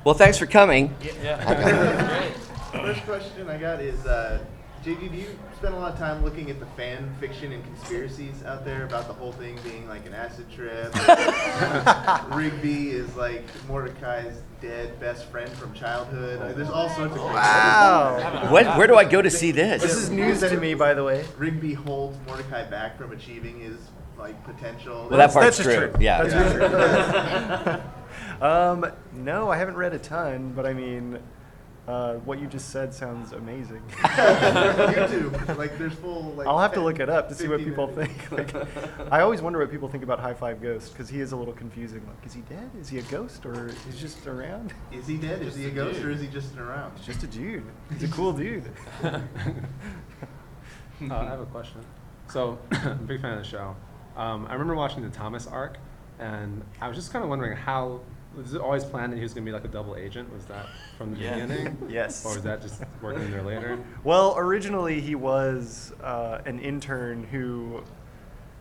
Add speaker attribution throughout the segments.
Speaker 1: Well, thanks for coming.
Speaker 2: Yeah. First question I got is, JG, do you spend a lot of time looking at the fan fiction and conspiracies out there about the whole thing being like an acid trip? Rigby is like Mordecai's dead best friend from childhood. There's all sorts of crazy
Speaker 3: Wow.
Speaker 1: Where do I go to see this?
Speaker 3: This is news to me, by the way.
Speaker 2: Rigby holds Mordecai back from achieving his like potential.
Speaker 1: Well, that part's
Speaker 3: That's
Speaker 1: true.
Speaker 3: true.
Speaker 1: Yeah.
Speaker 3: That's true. No, I haven't read a ton, but I mean, what you just said sounds amazing.
Speaker 2: YouTube, like there's full. Like,
Speaker 3: I'll have to look it up to see what
Speaker 2: 15
Speaker 3: people
Speaker 2: minutes.
Speaker 3: think. Like, I always wonder what people think about High Five Ghost because he is a little confusing. Like, is he dead? Is he a ghost, or he's just around?
Speaker 2: Is he dead? Is he a ghost, or is he just around?
Speaker 3: He's just a dude. He's a cool dude.
Speaker 4: I have a question. So, I'm a big fan of the show. I remember watching the Thomas arc, and I was just kind of wondering how, was it always planned that he was going to be like a double agent? Was that from the beginning?
Speaker 3: Yes.
Speaker 4: Or was that just working in there later?
Speaker 3: Well, originally he was an intern who,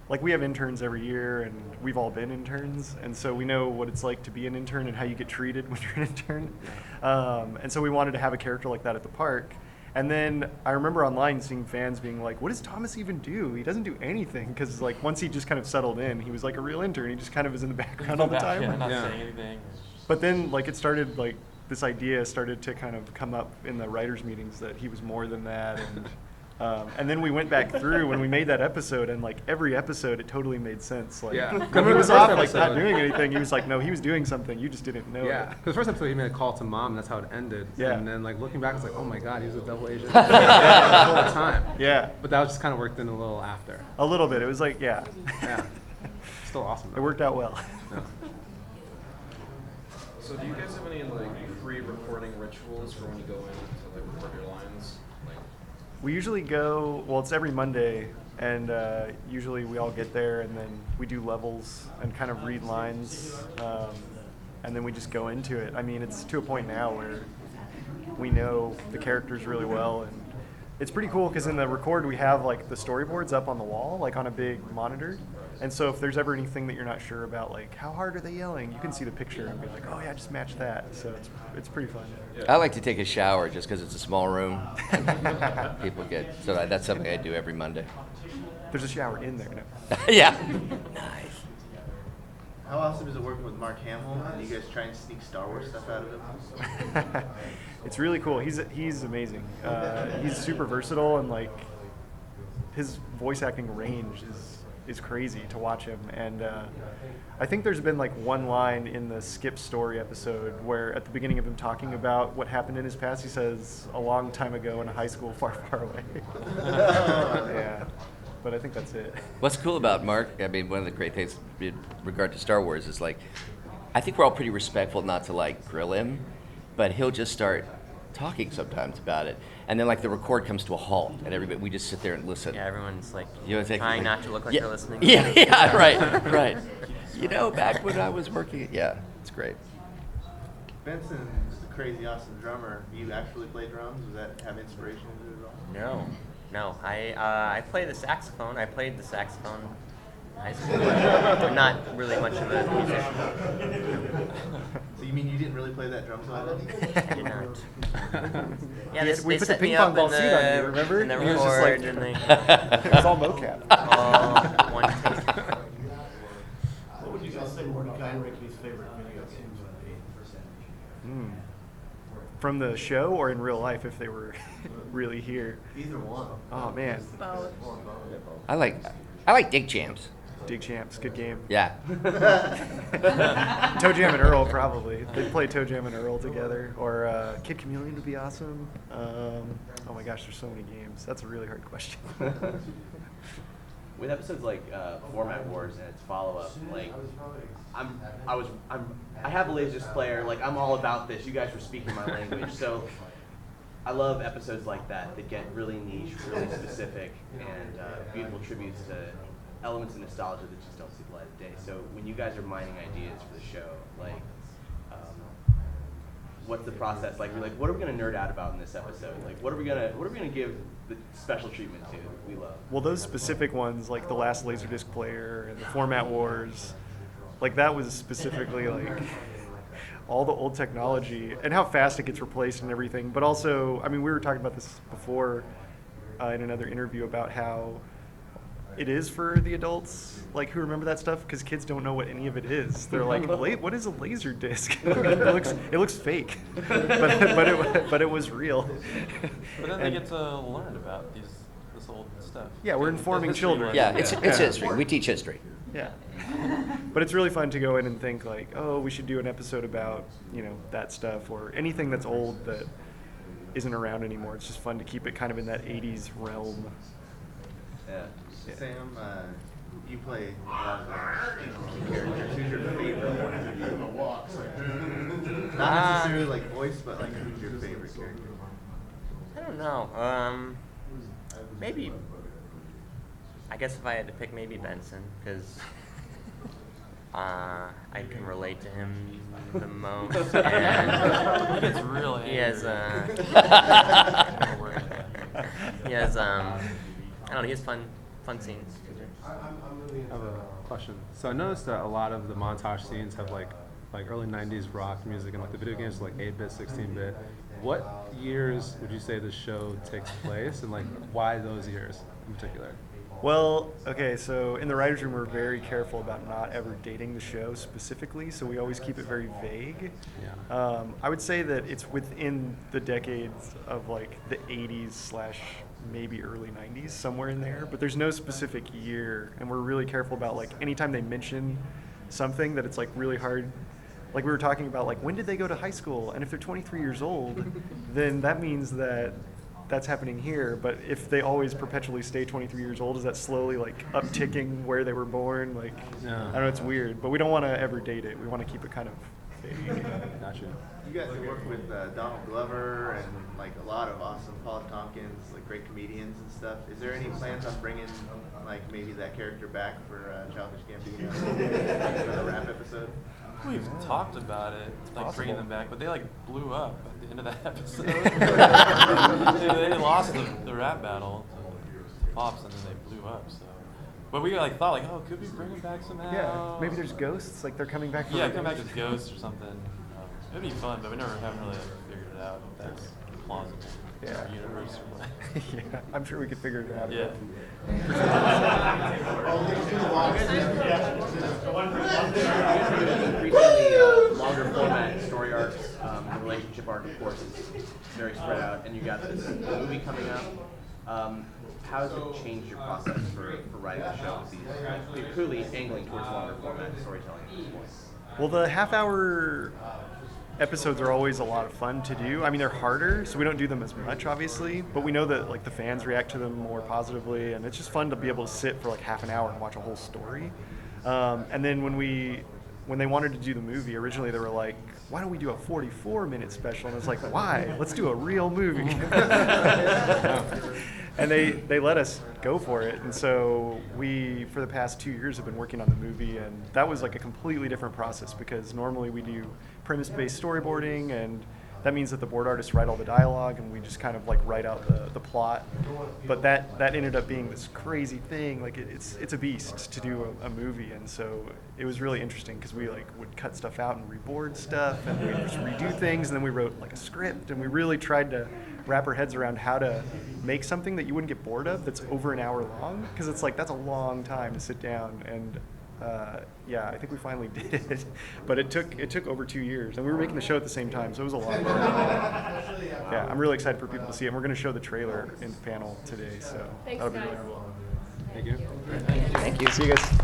Speaker 3: like, we have interns every year, and we've all been interns, and so we know what it's like to be an intern and how you get treated when you're an intern. And so we wanted to have a character like that at the park. And then I remember online seeing fans being like, what does Thomas even do? He doesn't do anything. Because like once he just kind of settled in, he was like a real intern. He just kind of was in the background all the time.
Speaker 5: Yeah, not
Speaker 4: Yeah.
Speaker 5: saying anything.
Speaker 3: But then like it started like this idea started to kind of come up in the writers' meetings that he was more than that. And then we went back through when we made that episode, and like every episode it totally made sense. Like
Speaker 4: Yeah.
Speaker 3: when he was
Speaker 4: The first
Speaker 3: off like not
Speaker 4: episode-
Speaker 3: doing anything, he was like, no, he was doing something. You just didn't know
Speaker 4: Yeah,
Speaker 3: it.
Speaker 4: because the first episode he made a call to mom, and that's how it ended.
Speaker 3: Yeah.
Speaker 4: And then like looking back, it's like, oh my god, he was a double agent the whole time.
Speaker 3: Yeah,
Speaker 4: But that was just kind of worked in a little after.
Speaker 3: a little bit. It was like, yeah,
Speaker 4: Yeah. Still awesome.
Speaker 3: it
Speaker 4: though.
Speaker 3: worked out well.
Speaker 4: Yeah.
Speaker 6: So do you guys have any like pre-recording rituals for when you go in to like record your lines? Like,
Speaker 3: We usually go, well, it's every Monday, and usually we all get there, and then we do levels and kind of read lines, and then we just go into it. I mean, it's to a point now where we know the characters really well, and it's pretty cool because in the record we have like the storyboards up on the wall, like on a big monitor. And so if there's ever anything that you're not sure about, like how hard are they yelling, you can see the picture and be like, oh yeah, just match that. So it's pretty fun.
Speaker 1: I like to take a shower just because it's a small room. People get, so that's something I do every Monday.
Speaker 3: There's a shower in there now.
Speaker 1: Yeah. Nice.
Speaker 2: How awesome is it working with Mark Hamill? And you guys try and sneak Star Wars stuff out of him?
Speaker 3: It's really cool. He's amazing. He's super versatile, and like his voice acting range is crazy to watch him. And I think there's been like one line in the Skip Story episode where at the beginning of him talking about what happened in his past, he says, a long time ago in a high school far, far away. Yeah. But I think that's it.
Speaker 1: What's cool about Mark, I mean, one of the great things in regard to Star Wars is like, I think we're all pretty respectful not to like grill him, but he'll just start talking sometimes about it. And then like the record comes to a halt and everybody, we just sit there and listen.
Speaker 5: Yeah, everyone's like
Speaker 1: You know, it's like-
Speaker 5: trying not to look like
Speaker 1: yeah,
Speaker 5: they're listening.
Speaker 1: Yeah, right. You know, back when I was working, yeah, it's great.
Speaker 2: Benson's a crazy awesome drummer. Do you actually play drums? Does that have inspiration in it at all?
Speaker 5: No. I play the saxophone. I played the saxophone in high school, but I'm not really much of a musician.
Speaker 2: So you mean you didn't really play that drum solo?
Speaker 5: I did not. Yeah,
Speaker 3: We
Speaker 5: they
Speaker 3: put the
Speaker 5: set
Speaker 3: ping
Speaker 5: me
Speaker 3: pong
Speaker 5: up
Speaker 3: ball
Speaker 5: in
Speaker 3: seat on you, remember?
Speaker 5: In the
Speaker 3: He was just
Speaker 5: record,
Speaker 3: like-
Speaker 5: and they
Speaker 3: It was all mocap.
Speaker 5: all one take.
Speaker 7: What would you guys say Mordecai and Rigby's favorite video games would be?
Speaker 3: From the show or in real life if they were really here?
Speaker 7: Either one.
Speaker 3: Oh man,
Speaker 1: I like Dig Jams.
Speaker 3: Dig Champs, good game.
Speaker 1: Yeah.
Speaker 3: Toe Jam and Earl probably. They'd play Toe Jam and Earl together. Or Kid Chameleon would be awesome. Oh my gosh, there's so many games. That's a really hard question.
Speaker 8: With episodes like Format Wars and its follow-up, like I have a Laserdisc player. Like I'm all about this. You guys were speaking my language, so I love episodes like that get really niche, really specific, and beautiful tributes to elements of nostalgia that just don't see the light of day. So when you guys are mining ideas for the show, like what's the process like? We're like, what are we gonna nerd out about in this episode? Like, what are we gonna give the special treatment to that we love?
Speaker 3: Well, those specific ones, like the last Laserdisc player and the Format Wars, like that was specifically like all the old technology and how fast it gets replaced and everything. But also, I mean, we were talking about this before in another interview about how it is for the adults, like, who remember that stuff, because kids don't know what any of it is. They're like, what is a laser disc? it looks fake, but it was real.
Speaker 9: But then they get to learn about this old stuff.
Speaker 3: Yeah, we're informing
Speaker 9: history
Speaker 3: children.
Speaker 1: Yeah, it's
Speaker 3: Yeah.
Speaker 1: history. We teach history.
Speaker 3: Yeah. But it's really fun to go in and think like, oh, we should do an episode about, that stuff or anything that's old that isn't around anymore. It's just fun to keep it kind of in that 80s realm.
Speaker 8: Yeah.
Speaker 2: Sam, you play a lot of the key characters. Who's your favorite one? Not necessarily like voice, but like who's your favorite character?
Speaker 5: I don't know. Maybe. I guess if I had to pick, maybe Benson, because I can relate to him the most. And
Speaker 9: He gets real angry.
Speaker 5: he has, I don't know, he has fun scenes.
Speaker 4: I have a question. So I noticed that a lot of the montage scenes have like early 90s rock music, and like the video games are like 8-bit, 16-bit. What years would you say the show takes place, and like why those years in particular?
Speaker 3: Well, okay, so in the writer's room, we're very careful about not ever dating the show specifically, so we always keep it very vague.
Speaker 4: Yeah.
Speaker 3: I would say that it's within the decades of like the 80s / maybe early 90s, somewhere in there, but there's no specific year, and we're really careful about like anytime they mention something that it's like really hard. Like we were talking about, like when did they go to high school, and if they're 23 years old, then that means that that's happening here. But if they always perpetually stay 23 years old, is that slowly like upticking where they were born? Like,
Speaker 4: Yeah.
Speaker 3: I don't know, it's weird, but we don't want to ever date it. We want to keep it kind of vague.
Speaker 4: Gotcha.
Speaker 2: You guys have worked with Donald Glover and like a lot of awesome Paul Tompkins, like great comedians and stuff. Is there any plans on bringing like maybe that character back for Childish Gambino for the rap episode?
Speaker 9: We've talked about it, like bringing them back, but they like blew up at the end of that episode. they lost the rap battle to Pops, and then they blew up. So, but we like thought like, oh, could we bring them back somehow?
Speaker 3: Yeah, maybe there's ghosts, like they're coming back.
Speaker 9: Yeah, come back as ghosts or something. It'd be fun, but we haven't really figured it out if that's plausible in our universe or what.
Speaker 3: Yeah, I'm sure we could figure it out.
Speaker 9: Yeah.
Speaker 8: Increasingly longer format story arcs, the relationship arc, of course, is very spread out, and you got this movie coming up. How has it changed your process for writing the show? You're clearly angling towards longer format storytelling at this point.
Speaker 3: Well, the half-hour episodes are always a lot of fun to do. I mean, they're harder, so we don't do them as much, obviously, but we know that like the fans react to them more positively, and it's just fun to be able to sit for like half an hour and watch a whole story. And then when they wanted to do the movie, originally they were like, why don't we do a 44-minute special? And I was like, why? Let's do a real movie. And they let us go for it. And so we, for the past 2 years, have been working on the movie, and that was like a completely different process because normally we do premise-based storyboarding, and that means that the board artists write all the dialogue and we just kind of like write out the plot. But that ended up being this crazy thing. Like it's a beast to do a movie, and so it was really interesting because we like would cut stuff out and reboard stuff, and we just redo things, and then we wrote like a script, and we really tried to wrap our heads around how to make something that you wouldn't get bored of that's over an hour long, because it's like that's a long time to sit down. And yeah, I think we finally did it, but it took over 2 years, and we were making the show at the same time, so it was a lot of fun. Yeah, I'm really excited for people to see it, and we're going to show the trailer in the panel today, so
Speaker 10: Thanks,
Speaker 3: that'll be
Speaker 10: guys.
Speaker 3: really cool.
Speaker 4: Thank you.
Speaker 1: Thank you.
Speaker 3: See you guys.